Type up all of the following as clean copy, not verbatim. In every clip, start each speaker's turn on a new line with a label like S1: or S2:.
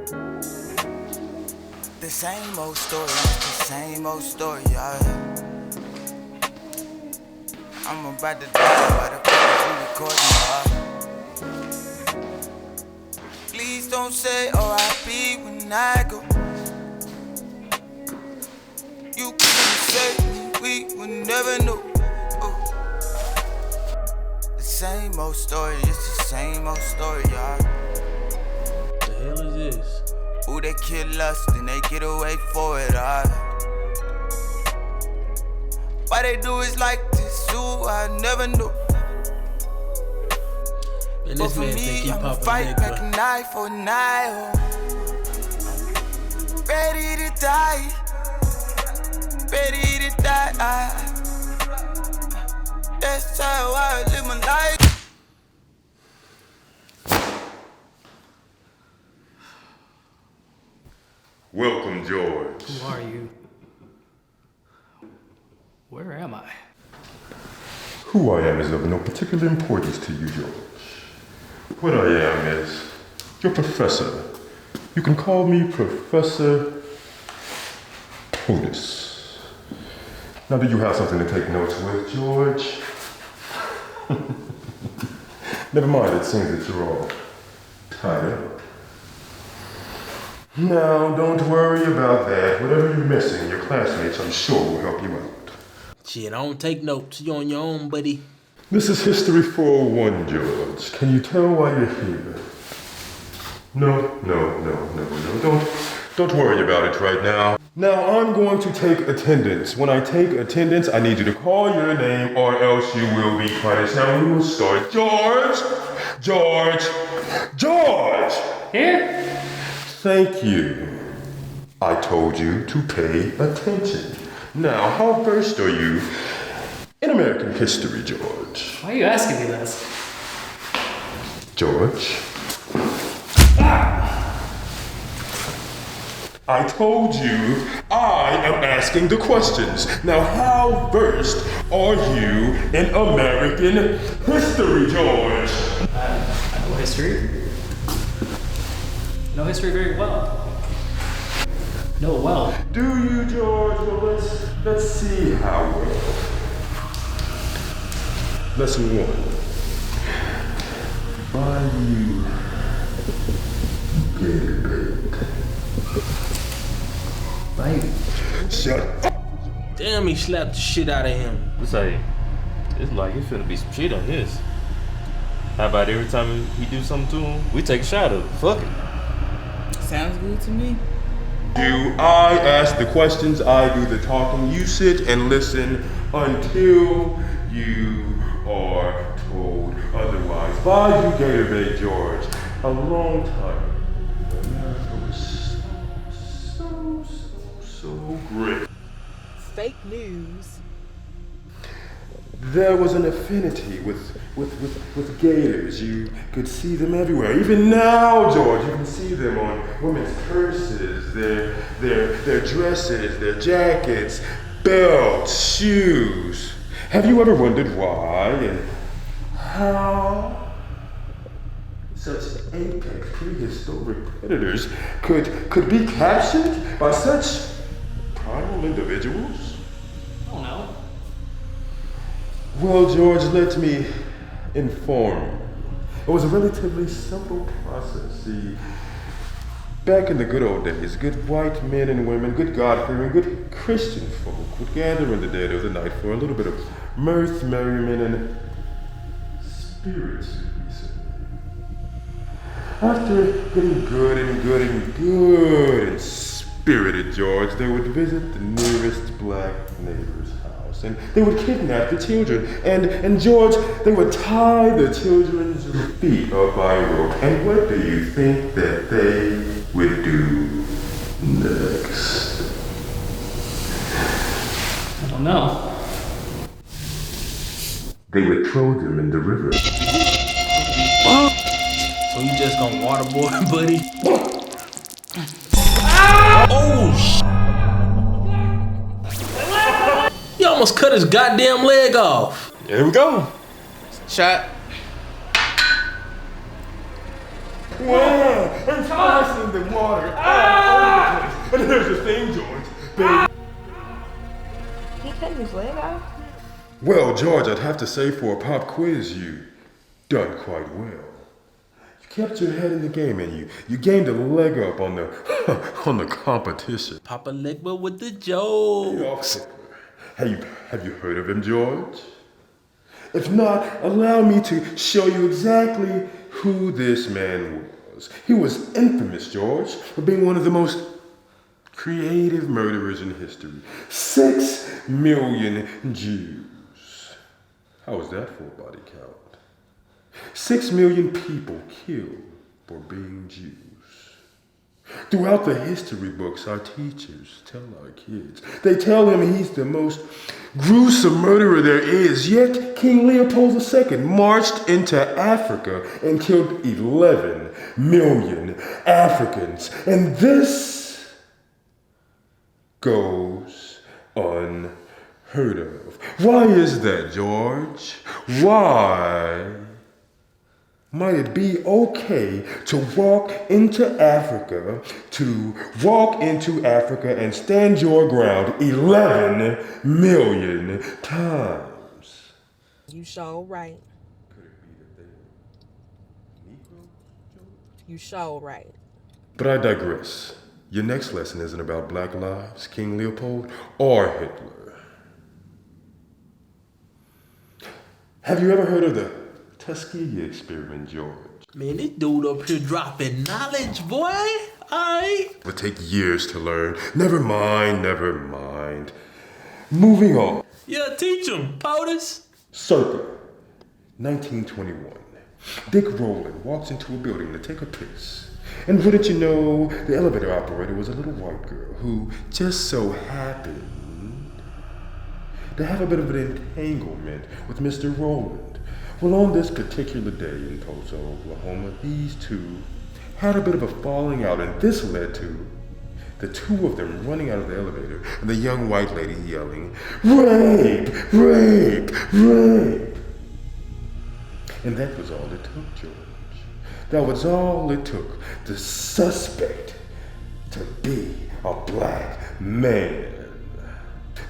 S1: The same old story, it's the same old story, yeah. I'm about to die by the you recording, Please don't say R.I.P. when I go. You couldn't save me, we would never know. The same old story, it's the same old story, y'all.
S2: The hell is this?
S1: Who they kill us, then they get away for it, Why they do it like this, ooh, I never know.
S2: And
S1: But
S2: this
S1: for
S2: man think
S1: me,
S2: he
S1: I'ma
S2: poppin'
S1: fight
S2: nigga.
S1: back an eye for an eye, Ready to die, ready to die. That's how I live my life.
S3: Welcome, George.
S4: Who are you? Where am I?
S3: Who I am is of no particular importance to you, George. What I am is your professor. You can call me Professor Potus. Now, do you have something to take notes with, George? Never mind, it seems that you're all tired. Now, don't worry about that. Whatever you're missing, your classmates, I'm sure, will help you out.
S2: Shit, I don't take notes. You on your own, buddy.
S3: This is History 401, George. Can you tell why you're here? No. Don't worry about it right now. Now, I'm going to take attendance. When I take attendance, I need you to call your name or else you will be punished. Now, we will start. George!
S4: Here?
S3: Thank you. I told you to pay attention. Now, how versed are you in American history, George?
S4: Why are you asking me this?
S3: George? I told you I am asking the questions. Now, how versed are you in American history, George?
S4: I know history. Know history very well. Know it well.
S3: Do you, George? Well, let's see how well. Lesson 1. Bayou Gator
S4: Right.
S3: Shut up!
S2: Damn, he slapped the shit out of him.
S5: It's like it's finna be some shit on this. How about every time he do something to him, we take a shot of it. Fuck it.
S6: Sounds good to me.
S3: Do I ask the questions, I do the talking. You sit and listen until you are told otherwise. Bayou Gator Bay, George. A long time. America was so great.
S6: Fake news.
S3: There was an affinity with gators. You could see them everywhere. Even now, George, you can see them on women's purses, their dresses, their jackets, belts, shoes. Have you ever wondered why and how such apex prehistoric predators could be captured by such primal individuals?
S4: I don't know.
S3: Well, George, let me inform you. It was a relatively simple process. See, back in the good old days, good white men and women, good God-fearing, good Christian folk would gather in the dead of the night for a little bit of mirth, merriment, and spiritualism. After getting good and spirited, George, they would visit the nearest black neighbor's house, and they would kidnap the children, and George, they would tie the children's feet up by a rope. And what do you think that they would do next?
S4: I don't know.
S3: They would throw them in the river.
S2: So you just gonna waterboard, buddy? Oh, He almost cut his goddamn leg off.
S5: Here we go.
S6: Shot.
S3: Wow, fantastic, and then water all over the place. And here's the thing, George, baby.
S7: He cutting his leg off?
S3: Well, George, I'd have to say for a pop quiz, you done quite well. You kept your head in the game and you gained a leg up on the competition.
S2: Papa Legba with the jokes.
S3: Have you heard of him, George? If not, allow me to show you exactly who this man was. He was infamous, George, for being one of the most creative murderers in history. 6 million Jews. How was that for a body count? 6 million people killed for being Jews. Throughout the history books, our teachers tell our kids, they tell him he's the most gruesome murderer there is. Yet King Leopold II marched into Africa and killed 11 million Africans. And this goes unheard of. Why is that, George? Why might it be okay to walk into Africa and stand your ground 11 million times?
S6: You sure right.
S3: Could it be that they were Negro, George?
S6: You sure right.
S3: But I digress. Your next lesson isn't about Black lives, King Leopold, or Hitler. Have you ever heard of the Tuskegee experiment, George?
S2: Man, this dude up here dropping knowledge, boy. Alright.
S3: It would take years to learn. Never mind. Moving on.
S2: Yeah, teach him, Potus.
S3: Circa 1921. Dick Rowland walks into a building to take a piss. And wouldn't you know, the elevator operator was a little white girl who just so happened to have a bit of an entanglement with Mr. Rowland. Well, on this particular day in Tulsa, Oklahoma, these two had a bit of a falling out, and this led to the two of them running out of the elevator and the young white lady yelling, "Rape! Rape! Rape!" And that was all it took, George. That was all it took. The suspect to be a black man.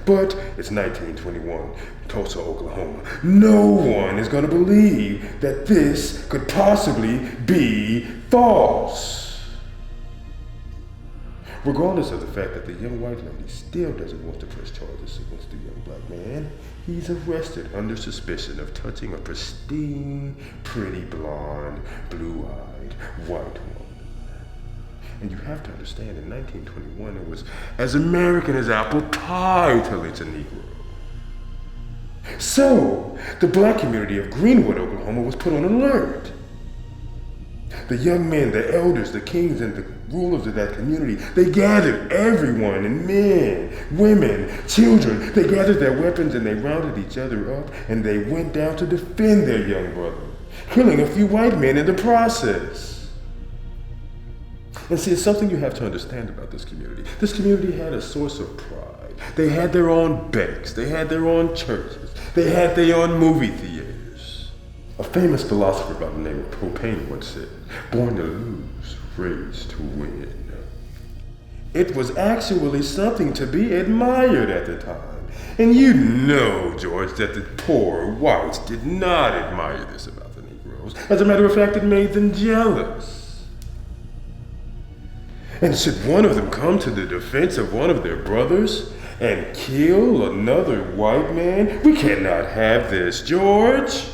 S3: But it's 1921, Tulsa, Oklahoma. No one is going to believe that this could possibly be false. Regardless of the fact that the young white lady still doesn't want to press charges against the young black man, he's arrested under suspicion of touching a pristine, pretty blonde, blue-eyed white woman. And you have to understand, in 1921, it was as American as apple pie till it's a Negro. So, the black community of Greenwood, Oklahoma was put on alert. The young men, the elders, the kings, and the rulers of that community, they gathered everyone, and men, women, children. They gathered their weapons and they rounded each other up, and they went down to defend their young brother, killing a few white men in the process. And see, it's something you have to understand about this community. This community had a source of pride. They had their own banks. They had their own churches. They had their own movie theaters. A famous philosopher by the name of Propane once said, "Born to lose, raised to win." It was actually something to be admired at the time. And you know, George, that the poor whites did not admire this about the Negroes. As a matter of fact, it made them jealous. And should one of them come to the defense of one of their brothers and kill another white man? We cannot have this, George.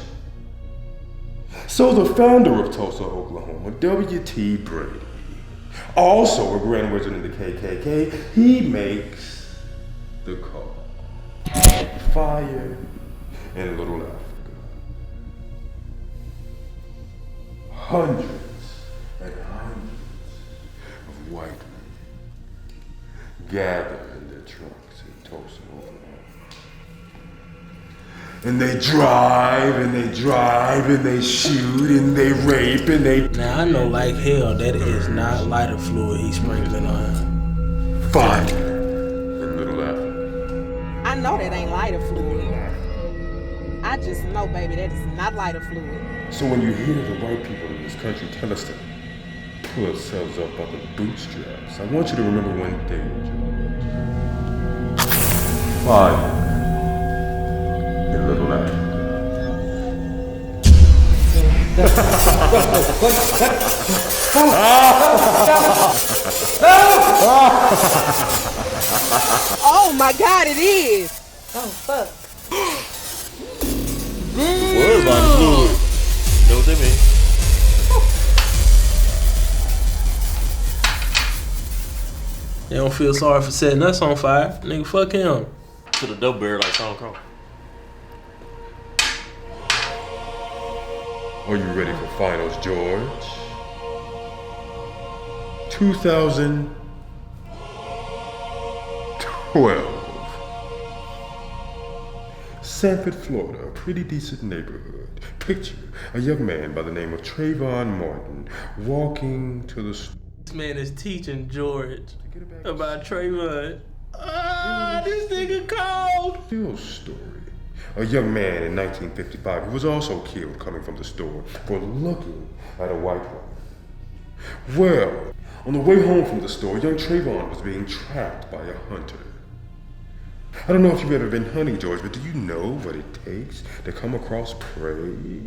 S3: So the founder of Tulsa, Oklahoma, W.T. Brady, also a grand wizard in the KKK, he makes the call. Fire in Little Africa. Hundreds and hundreds of white men gather in their trunks in Tulsa, Oklahoma. And they drive and they drive and they shoot and they rape and they...
S2: Now I know like hell that is not lighter fluid he's sprinkling on him.
S3: Fire in Little Africa.
S6: I know that ain't lighter fluid. I just know, baby, that is not lighter fluid.
S3: So when you hear the white people in this country tell us to pull ourselves up by the bootstraps. I want you to remember one thing, George. Fire in Little Africa.
S6: Oh my God, it is.
S7: Oh, fuck.
S5: Words on the fluid. Know what they mean?
S2: They don't feel sorry for setting us on fire. Nigga, fuck him.
S5: To the dope bear like Song Kong.
S3: Are you ready for finals, George? 2012. Sanford, Florida, a pretty decent neighborhood. Picture a young man by the name of Trayvon Martin walking to the store.
S2: This man is teaching George about Trayvon. This nigga cold.
S3: Real story. A young man in 1955 who was also killed coming from the store for looking at a white woman. Well, on the way home from the store, young Trayvon was being tracked by a hunter. I don't know if you've ever been hunting, George, but do you know what it takes to come across prey?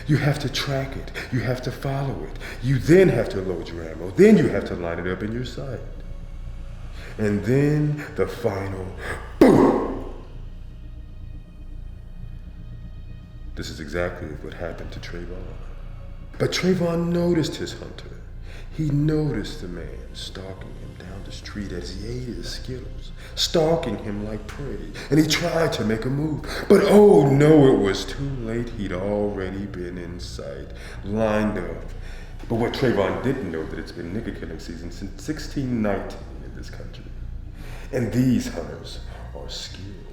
S3: You have to track it. You have to follow it. You then have to load your ammo. Then you have to line it up in your sight. And then the final boom! This is exactly what happened to Trayvon. But Trayvon noticed his hunter. He noticed the man stalking him down the street as he ate his Skittles, stalking him like prey, and he tried to make a move. But oh no, it was too late. He'd already been in sight, lined up. But what Trayvon didn't know that it's been nigger killing season since 1619 in this country. And these hunters are skilled.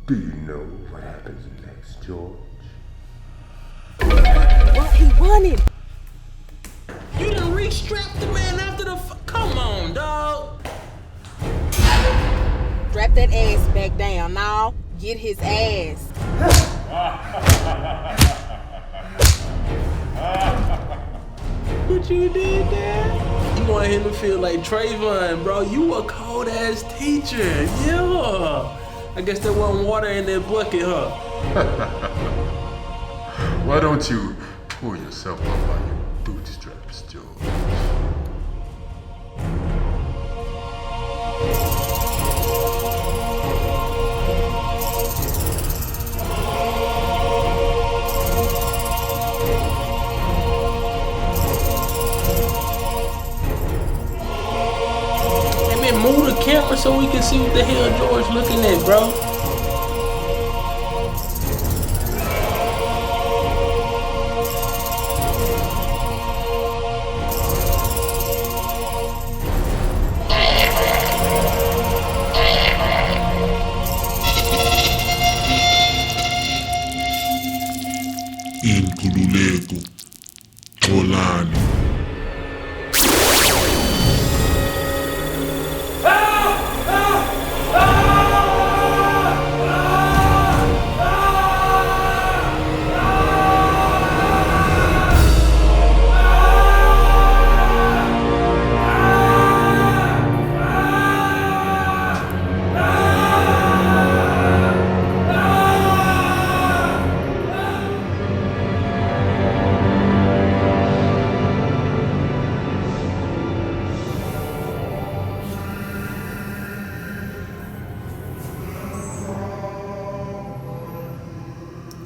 S3: Do you know what happens next, George?
S6: What he wanted.
S2: You done re-strapped the man after the come on, dog.
S6: Strap that ass back down now. Get his ass.
S2: What you did there? You want him to feel like Trayvon, bro. You a cold ass teacher. Yeah. I guess there wasn't water in that bucket, huh?
S3: Why don't you pull yourself up by your bootstraps, George?
S2: Hey man, move the camera so we can see what the hell George looking at, bro.
S8: Incululeto, Olani.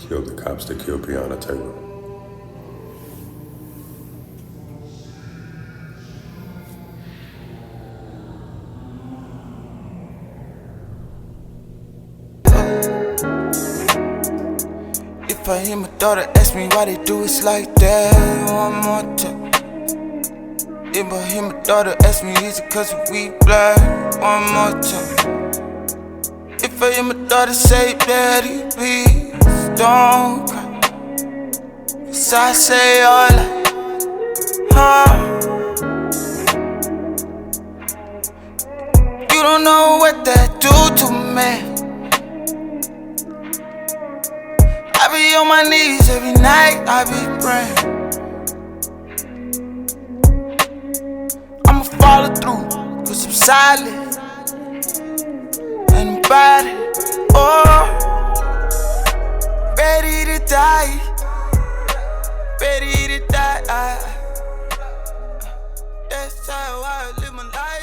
S3: Kill the cops that killed Breonna Taylor.
S1: If I hear my daughter ask me why they do it like that one more time. If I hear my daughter ask me is it cause we black one more time. If I hear my daughter say daddy please don't cry. Cause I say all like you don't know what that do to me. I be be on my knees every night, I be praying. I'ma follow through, cause I'm solid. And I'm about it, oh. Ready to die. Ready to die. That's how I live my life.